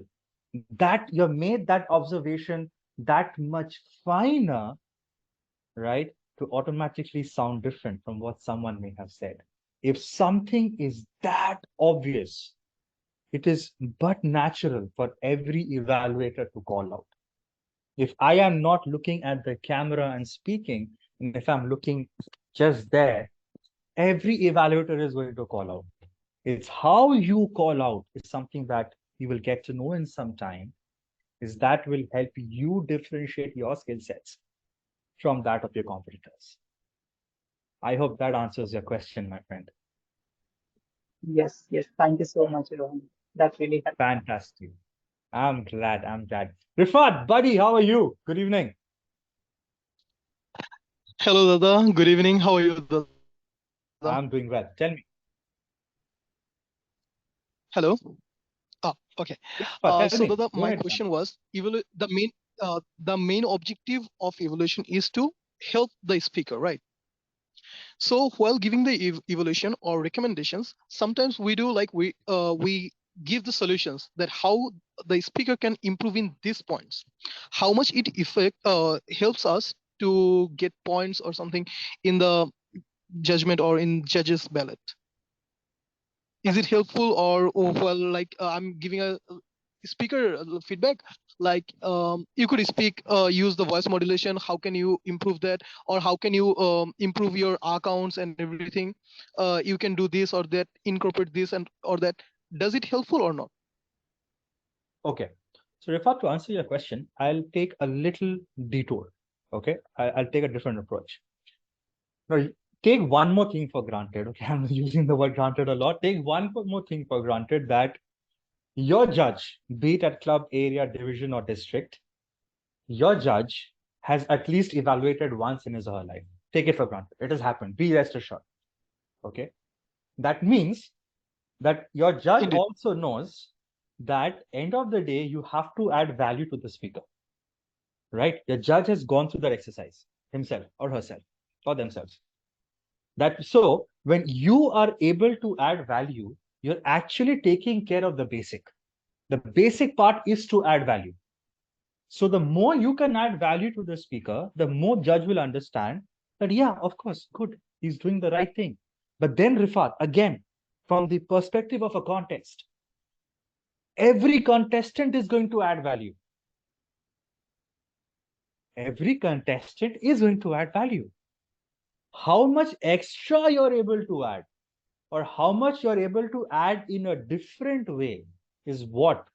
that you have made that observation that much finer, right, to automatically sound different from what someone may have said. If something is that obvious, it is but natural for every evaluator to call out. If I am not looking at the camera and speaking, and if I'm looking just there, every evaluator is going to call out. It's how you call out is something that you will get to know in some time, is that will help you differentiate your skill sets from that of your competitors. I hope that answers your question, my friend. Yes, yes. Thank you so much, Rohan. That really helped. Fantastic. I'm glad. Rifat, buddy, how are you? Good evening. Hello, Dada. Good evening. How are you, Dada? I'm doing well. Tell me. Hello. Okay. Yeah, tell So, me. Dada, Go my ahead, question was, the main objective of evaluation is to help the speaker, right? So, while giving the evaluation or recommendations, sometimes we do like we give the solutions that how the speaker can improve in these points, how much it helps us to get points or something in the judgment or in judges ballot. Is it helpful or well, like I'm giving a speaker feedback, like you could speak, use the voice modulation, how can you improve that, or how can you improve your accounts and everything, you can do this or that, incorporate this and or that. Does it helpful or not? Okay. So, Rifat, to answer your question, I'll take a little detour. Okay. I'll take a different approach. Now, take one more thing for granted. Okay. I'm using the word granted a lot. Take one more thing for granted, that your judge, be it at club, area, division, or district, your judge has at least evaluated once in his or her life. Take it for granted. It has happened. Be rest assured. Okay. That means that your judge Indeed. also knows that end of the day, you have to add value to the speaker, right? The judge has gone through that exercise himself or herself or themselves. That so when you are able to add value, you're actually taking care of the basic. The basic part is to add value. So the more you can add value to the speaker, the more judge will understand that, yeah, of course, good, he's doing the right thing. But then, Rifat, again, from the perspective of a contest, every contestant is going to add value. Every contestant is going to add value. How much extra you're able to add, or how much you're able to add in a different way, is what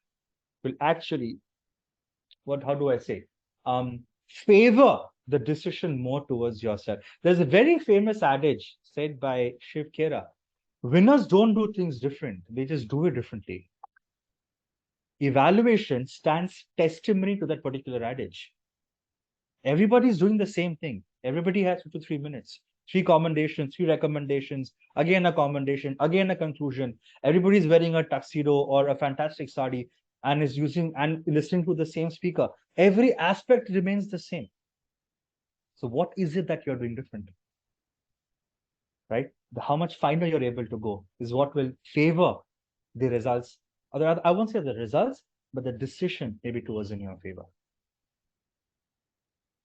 will actually, how do I say, favor the decision more towards yourself. There's a very famous adage said by Shiv Khera: winners don't do things different, they just do it differently. Evaluation stands testimony to that particular adage. Everybody's doing the same thing. Everybody has 2 to 3 minutes, 3 commendations, 3 recommendations, again a commendation, again a conclusion. Everybody's wearing a tuxedo or a fantastic sari and is using and listening to the same speaker. Every aspect remains the same. So what is it that you're doing different? Right? How much finer you're able to go is what will favor the results. I won't say the results, but the decision maybe towards in your favor.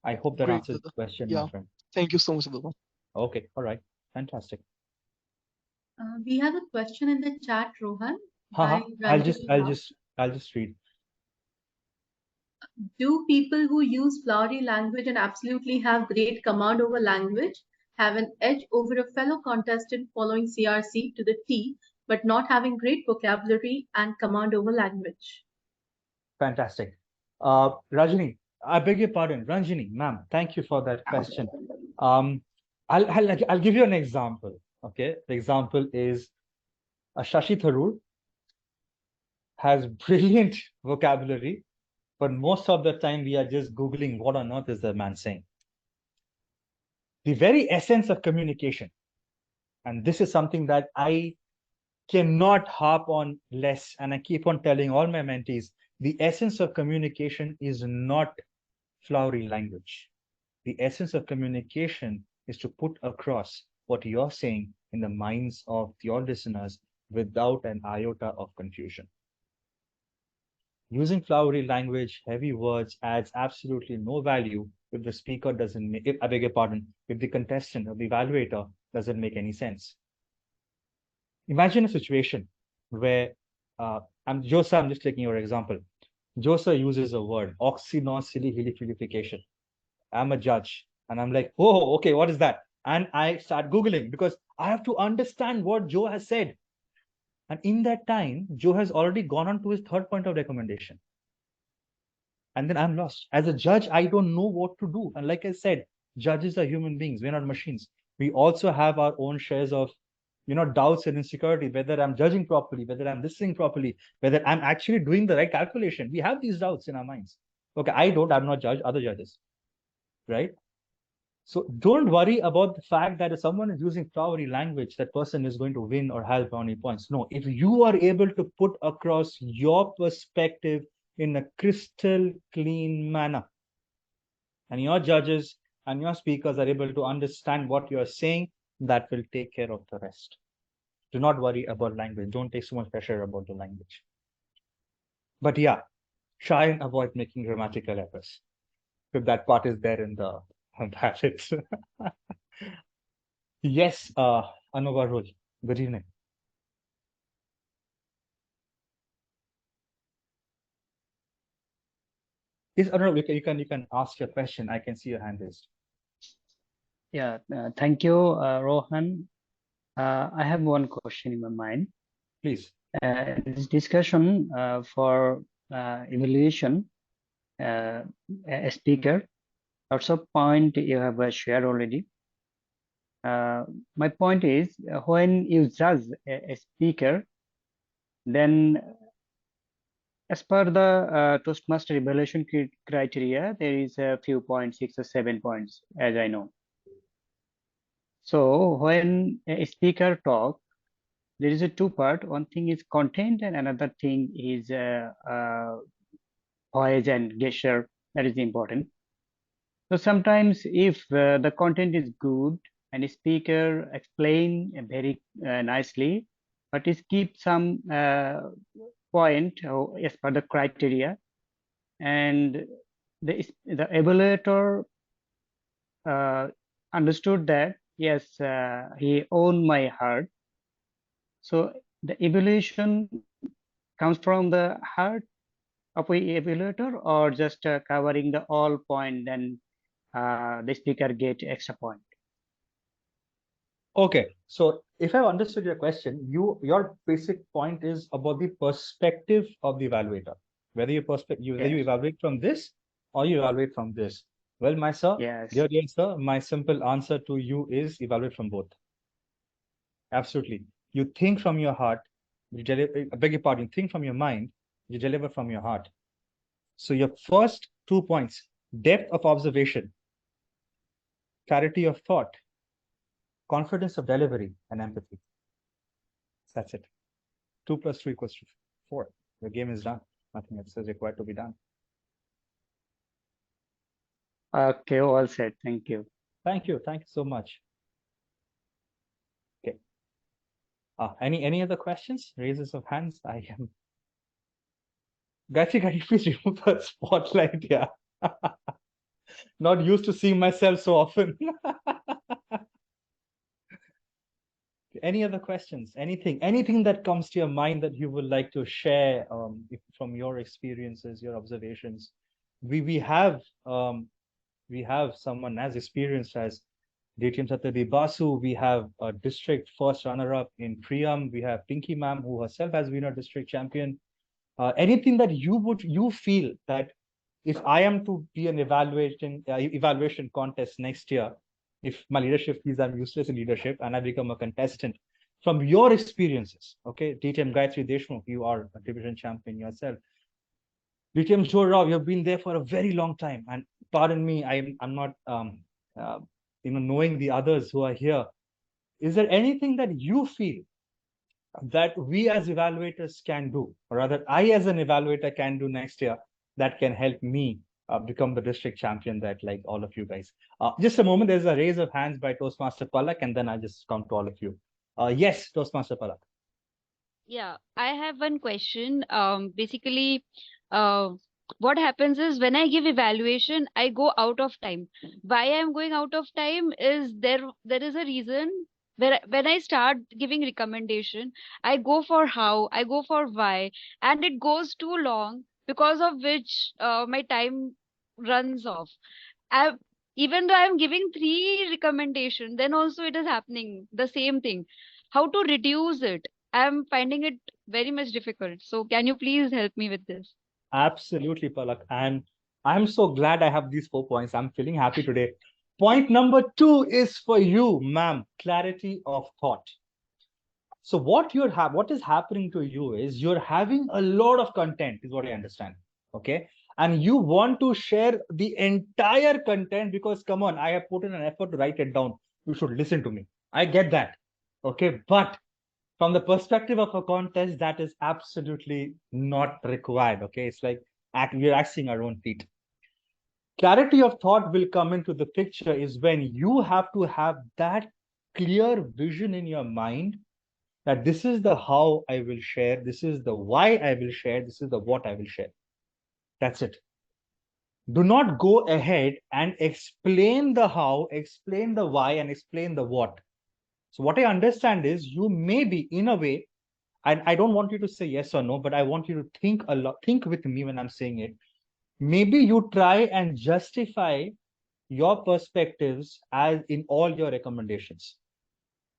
I hope that Great, answers the question, yeah. my friend. Thank you so much, Bilal. Okay, all right, fantastic. We have a question in the chat, Rohan. I'll by just read. Do people who use flowery language and absolutely have great command over language have an edge over a fellow contestant following CRC to the T, but not having great vocabulary and command over language? Fantastic. Rajini, I beg your pardon, Ranjini, ma'am, thank you for that question. I'll give you an example. Okay, the example is Shashi Tharoor has brilliant vocabulary, but most of the time we are just Googling what on earth is the man saying. The very essence of communication, and this is something that I cannot harp on less, and I keep on telling all my mentees, the essence of communication is not flowery language. The essence of communication is to put across what you're saying in the minds of your listeners without an iota of confusion. Using flowery language, heavy words adds absolutely no value if the speaker doesn't make, if the contestant or the evaluator doesn't make any sense. Imagine a situation where, I'm just taking your example. Josa uses a word, oxynosilihilification. I'm a judge and I'm like, oh, okay, what is that? And I start Googling because I have to understand what Joe has said. And in that time, Joe has already gone on to his third point of recommendation. And then I'm lost. As a judge, I don't know what to do. And like I said, judges are human beings. We're not machines. We also have our own shares of, doubts and insecurity, whether I'm judging properly, whether I'm listening properly, whether I'm actually doing the right calculation. We have these doubts in our minds. Okay, I'm not judge, other judges, right? So don't worry about the fact that if someone is using flowery language, that person is going to win or have brownie points. No, if you are able to put across your perspective in a crystal clean manner, and your judges and your speakers are able to understand what you're saying, that will take care of the rest. Do not worry about language. Don't take so much pressure about the language. But yeah, try and avoid making grammatical errors. If that part is there in the habits. Yes, Anuvarul, good evening. Yes, Anuvarul, you can ask your question. I can see your hand raised. Yeah, thank you, Rohan. I have one question in my mind. Please. This discussion for evaluation, a speaker, lots of point you have shared already. My point is, when you judge a speaker, then as per the Toastmaster evaluation criteria, there is a few points, 6 or 7 points, as I know. So when a speaker talks, there is a two part. One thing is content, and another thing is voice and gesture. That is important. So sometimes, if the content is good and a speaker explain very nicely, but it keep some point as per the criteria, and the evaluator understood that yes, he owned my heart. So the evaluation comes from the heart of the evaluator, or just covering the all point, then the speaker get extra point. Okay, so if I've understood your question, your basic point is about the perspective of the evaluator. Whether you evaluate from this or you evaluate from this. Well, my sir, Yes. dear sir, my simple answer to you is evaluate from both. Absolutely. You think from your heart, you deliver, I beg your pardon, think from your mind, you deliver from your heart. So your first 2 points, depth of observation, clarity of thought, confidence of delivery, and empathy. That's it. 2 plus 2 equals 4. The game is done. Nothing else is required to be done. Okay, well said. Thank you. Thank you. Thank you so much. Okay. Any other questions? Raises of hands? I am. Gayatri, please remove the spotlight. Yeah. Not used to seeing myself so often. Any other questions? Anything that comes to your mind that you would like to share from your experiences, your observations? We have someone as experienced as DTM Satyadi Basu. We have a district first runner-up in Priyam. We have Pinky ma'am, who herself has been a district champion. Anything that you feel that if I am to be an evaluation contest next year, if my leadership feels I'm useless in leadership and I become a contestant, from your experiences, okay, DTM Gayatri Deshmukh, you are a division champion yourself. DTM Joe Rao, you've been there for a very long time, and pardon me, I'm not knowing the others who are here. Is there anything that you feel that we as evaluators can do, or rather I as an evaluator can do next year that can help me become the district champion that like all of you guys? Just a moment, there's a raise of hands by Toastmaster Palak, and then I just come to all of you. Yes, Toastmaster Palak. Yeah, I have one question. Basically, what happens is when I give evaluation, I go out of time. Why I'm going out of time is there is a reason where when I start giving recommendation, I go for how, I go for why, and it goes too long because of which my time runs off. I Even though I'm giving 3 recommendation, then also it is happening the same thing. How to reduce it? I'm finding it very much difficult. So can you please help me with this? Absolutely, Palak. And I'm so glad I have these 4 points. I'm feeling happy today. Point number 2 is for you, ma'am. Clarity of thought. So what is happening to you is you're having a lot of content, is what I understand. Okay. And you want to share the entire content because come on, I have put in an effort to write it down. You should listen to me. I get that. Okay. But from the perspective of a contest, that is absolutely not required. Okay. It's like we're axing our own feet. Clarity of thought will come into the picture is when you have to have that clear vision in your mind that this is the how I will share, this is the why I will share, this is the what I will share. That's it. Do not go ahead and explain the how, explain the why, and explain the what. So what I understand is you may be in a way, and I don't want you to say yes or no, but I want you to think a lot, think with me when I'm saying it. Maybe you try and justify your perspectives as in all your recommendations.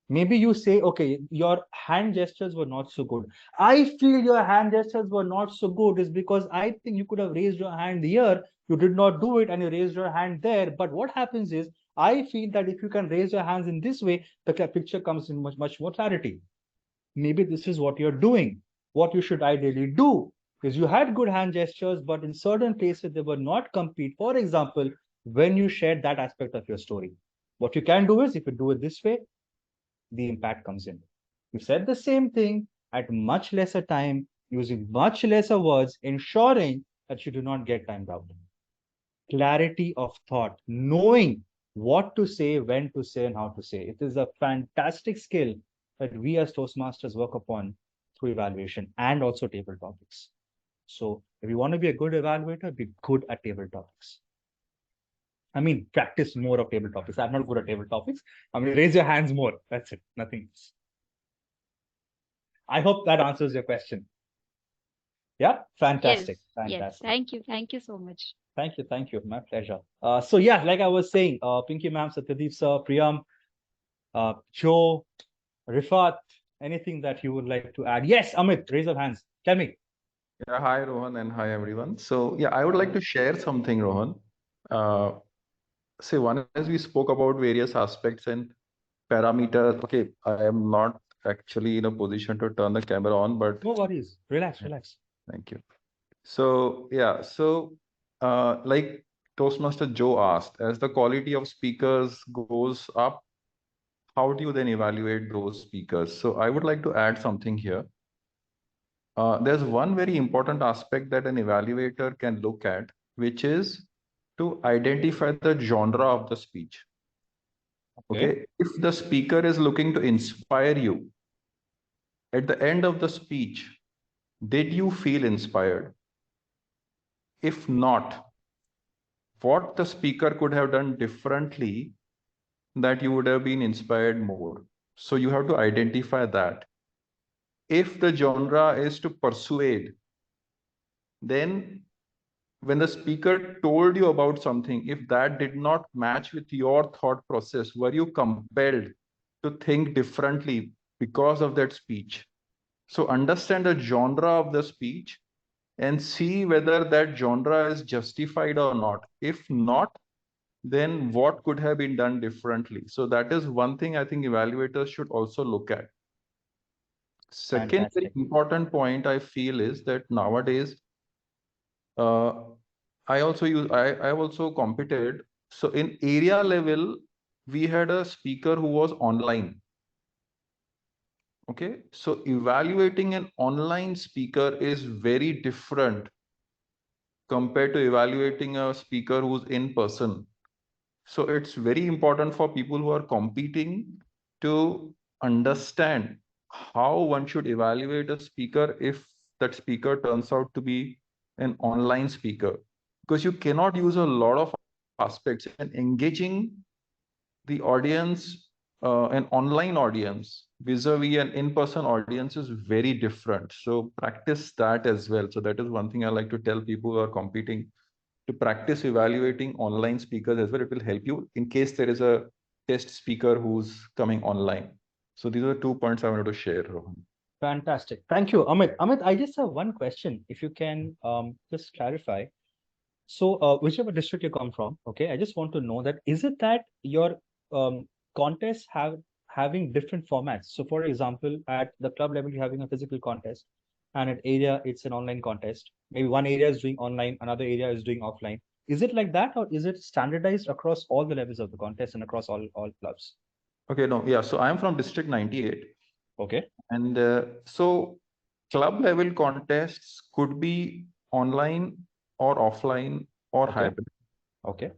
Maybe you say, okay, your hand gestures were not so good. I feel your hand gestures were not so good is because I think you could have raised your hand here. You did not do it and you raised your hand there. But what happens is, I feel that if you can raise your hands in this way, the picture comes in much more clarity. Maybe this is what you're doing. What you should ideally do is you had good hand gestures, but in certain places they were not complete. For example, when you shared that aspect of your story, what you can do is if you do it this way, the impact comes in. You said the same thing at much lesser time, using much lesser words, ensuring that you do not get timed out. Clarity of thought, knowing what to say, when to say, and how to say. It is a fantastic skill that we as Toastmasters work upon through evaluation and also table topics. So if you want to be a good evaluator, be good at table topics. I mean, practice more of table topics. I'm not good at table topics. I mean, raise your hands more. That's it. Nothing else. I hope that answers your question. Yeah, fantastic. Yes, Fantastic. yes. Thank you. Thank you so much. Thank you. Thank you. My pleasure. So yeah, like I was saying, Pinky ma'am, Satyadip sir, Priyam, Joe, Rifat, anything that you would like to add? Yes, Amit, raise your hands. Tell me. Yeah, hi Rohan and hi everyone. So yeah, I would like to share something, Rohan. Uh, say one is we spoke about various aspects and parameters. Okay, I am not actually in a position to turn the camera on, but No worries. Relax, relax. thank you. So yeah, so like Toastmaster Joe asked, as the quality of speakers goes up, how do you then evaluate those speakers? So I would like to add something here. There's one very important aspect that an evaluator can look at, which is to identify the genre of the speech. Okay. If the speaker is looking to inspire you, at the end of the speech, did you feel inspired? If not, what the speaker could have done differently that you would have been inspired more? So you have to identify that. If the genre is to persuade, then when the speaker told you about something, if that did not match with your thought process, were you compelled to think differently because of that speech? So understand the genre of the speech and see whether that genre is justified or not. If not, then what could have been done differently? So that is one thing I think evaluators should also look at. Second very important point I feel is that nowadays, I've also competed. So in area level, we had a speaker who was online. Okay, so evaluating an online speaker is very different compared to evaluating a speaker who's in person. So it's very important for people who are competing to understand how one should evaluate a speaker if that speaker turns out to be an online speaker, because you cannot use a lot of aspects, and engaging the audience, an online audience vis-a-vis an in-person audience is very different. So practice that as well. So that is one thing I like to tell people who are competing, to practice evaluating online speakers as well. It will help you in case there is a test speaker who's coming online. So these are 2 points I wanted to share, Rohan. Fantastic. Thank you, Amit. Amit, I just have one question. If you can just clarify. So whichever district you come from, okay, I just want to know that is it that your contests having different formats? So for example, at the club level, you're having a physical contest, and at area, it's an online contest. Maybe one area is doing online, another area is doing offline. Is it like that, or is it standardized across all the levels of the contest and across all clubs? Okay, no, yeah. So I'm from District 98. Okay. And so club level contests could be online or offline or hybrid. Okay.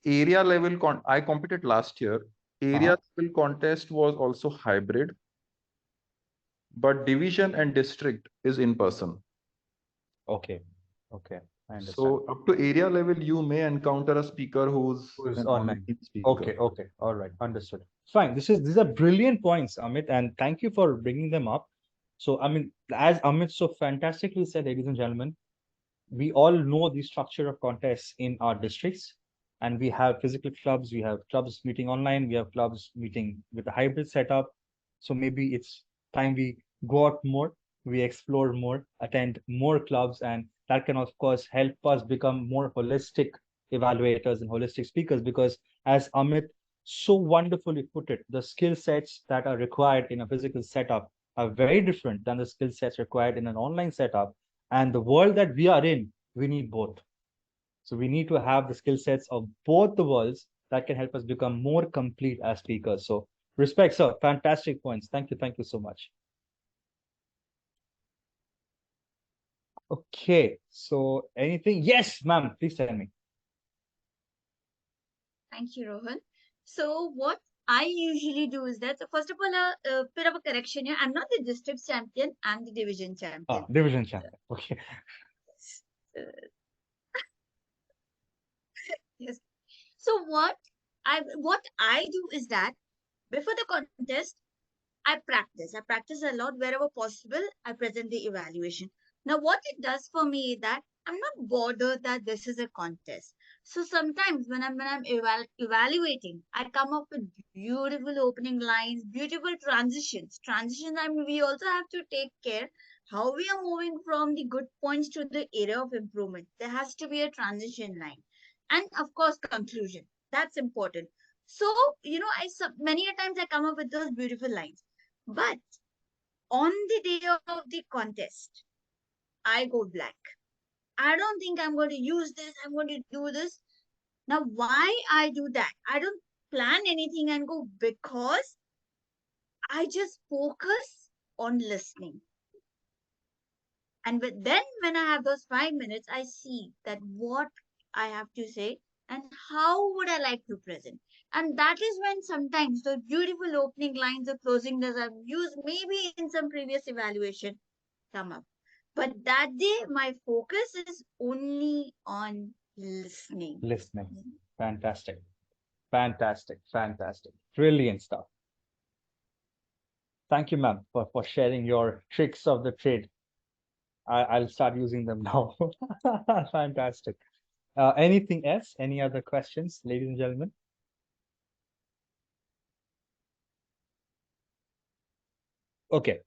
Area level I competed last year. Area level contest was also hybrid, but division and district is in person. Okay. Okay. I understand. So up to area level, you may encounter a speaker who's an online speaker. Okay. Okay. All right. Understood. Fine. These are brilliant points, Amit, and thank you for bringing them up. So, I mean, as Amit so fantastically said, ladies and gentlemen, we all know the structure of contests in our districts, and we have physical clubs, we have clubs meeting online, we have clubs meeting with a hybrid setup. So maybe it's time we go out more, we explore more, attend more clubs, and that can, of course, help us become more holistic evaluators and holistic speakers. Because as Amit so wonderfully put it, the skill sets that are required in a physical setup are very different than the skill sets required in an online setup. And the world that we are in, we need both. So we need to have the skill sets of both the worlds that can help us become more complete as speakers. So respect, sir. Fantastic points. Thank you. Thank you so much. Okay. So anything? Yes, ma'am. Please tell me. Thank you, Rohan. So what I usually do is that, so first of all, a bit of a correction here. I'm not the district champion. I'm the division champion. Division champion. Okay. Yes. So what I do is that before the contest, I practice. I practice a lot wherever possible. I present the evaluation. Now, what it does for me is that I'm not bothered that this is a contest. So sometimes when I'm evaluating, I come up with beautiful opening lines, beautiful transitions. Transitions, I mean, we also have to take care how we are moving from the good points to the area of improvement. There has to be a transition line, and of course, conclusion. That's important. So many a times I come up with those beautiful lines, but on the day of the contest, I go black. I don't think I'm going to use this. I'm going to do this. Now, why I do that? I don't plan anything and go because I just focus on listening. And then when I have those 5 minutes, I see that what I have to say and how would I like to present. And that is when sometimes the beautiful opening lines or closing that I've used maybe in some previous evaluation come up. But that day, my focus is only on listening. Listening. Fantastic. Fantastic. Fantastic. Brilliant stuff. Thank you, ma'am, for sharing your tricks of the trade. I'll start using them now. Fantastic. Anything else? Any other questions, ladies and gentlemen? Okay.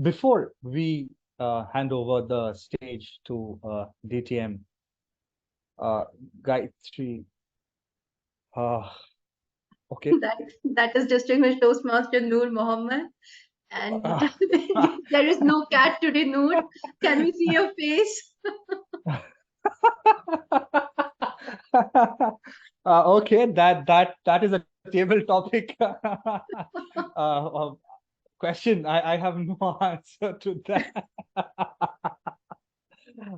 Before we hand over the stage to DTM, Gayatri, okay. That is Distinguished Toastmaster Noor Mohammed. And there is no cat today, Noor. Can we see your face? Okay, that is a table topic question. I have no answer to that.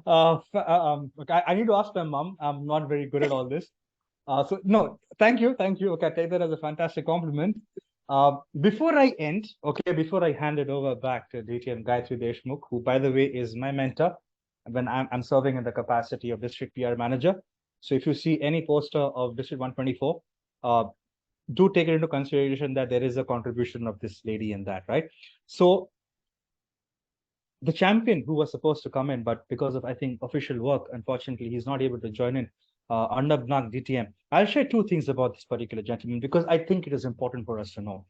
I need to ask my mom. I'm not very good at all this. So no, thank you. Okay, I take that as a fantastic compliment. Before I end, okay, before I hand it over back to DTM Gayatri Deshmukh, who by the way is my mentor when I'm serving in the capacity of district PR manager. So if you see any poster of District 124, do take it into consideration that there is a contribution of this lady in that, right? So the champion who was supposed to come in, but because of, I think, official work, unfortunately, he's not able to join in, Rohan Nag DTM. I'll share two things about this particular gentleman because I think it is important for us to know.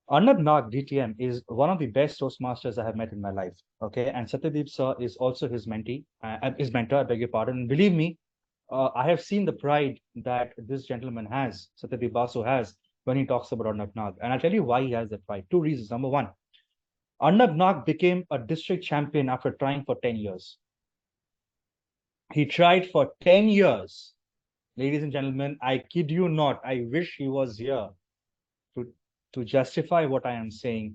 Rohan Nag DTM is one of the best Toastmasters I have met in my life. Okay, and Satyadeep sir is also his mentee, his mentor, I beg your pardon. And believe me, I have seen the pride that this gentleman has, Satyadeep Basu has, when he talks about Rohan Nag. And I'll tell you why he has that pride. Two reasons. Number one, Rohan Nag became a district champion after trying for 10 years. He tried for 10 years. Ladies and gentlemen, I kid you not. I wish he was here to justify what I am saying.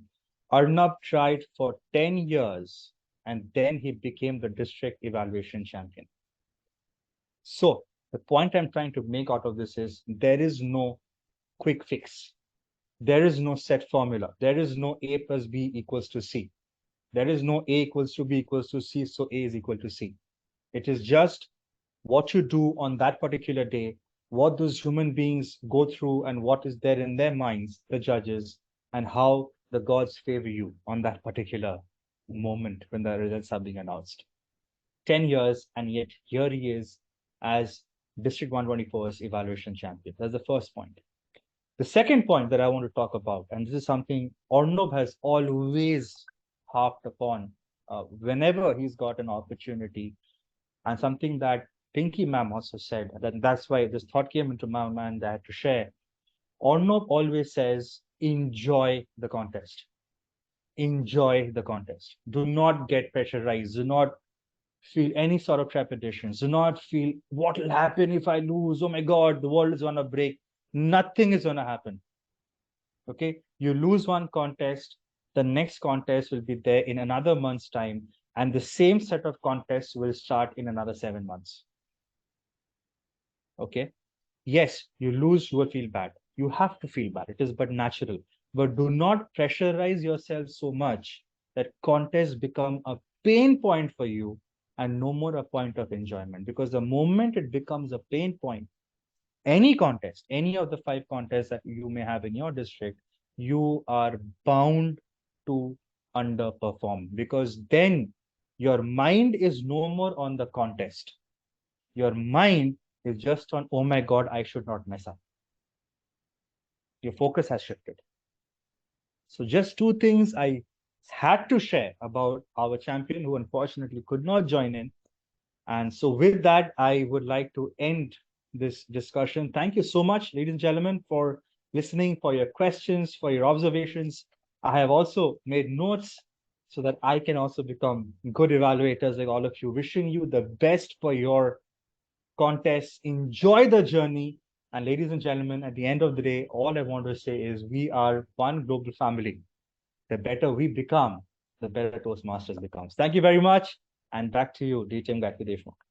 Arnab tried for 10 years and then he became the district evaluation champion. So the point I'm trying to make out of this is there is no quick fix. There is no set formula. There is no A plus B equals to C. There is no A equals to B equals to C, so A is equal to C. It is just what you do on that particular day, what those human beings go through and what is there in their minds, the judges, and how the gods favor you on that particular moment when the results are being announced. 10 years, and yet here he is as District 124's evaluation champion. That's the first point. The second point that I want to talk about, and this is something Arnab has always harped upon whenever he's got an opportunity, and something that Pinky ma'am also said, and that's why this thought came into my mind that I had to share. Arnab always says, enjoy the contest. Enjoy the contest. Do not get pressurized. Do not feel any sort of trepidations. Do not feel what will happen if I lose. Oh my God, the world is going to break. Nothing is going to happen. Okay, you lose one contest, the next contest will be there in another month's time, and the same set of contests will start in another 7 months. Okay, yes, you lose, you will feel bad. You have to feel bad. It is but natural. But do not pressurize yourself so much that contests become a pain point for you and no more a point of enjoyment. Because the moment it becomes a pain point, any contest, any of the 5 contests that you may have in your district, you are bound to underperform, because then your mind is no more on the contest. Your mind is just on, oh my God, I should not mess up. Your focus has shifted. So just two things I had to share about our champion who unfortunately could not join in. And so with that, I would like to end this discussion. Thank you so much, ladies and gentlemen, for listening, for your questions, for your observations. I have also made notes so that I can also become good evaluators like all of you. Wishing you the best for your contests. Enjoy the journey. And ladies and gentlemen, at the end of the day, all I want to say is we are one global family. The better we become, the better Toastmasters becomes. Thank you very much. And back to you, DTM Gayatri Deshmukh.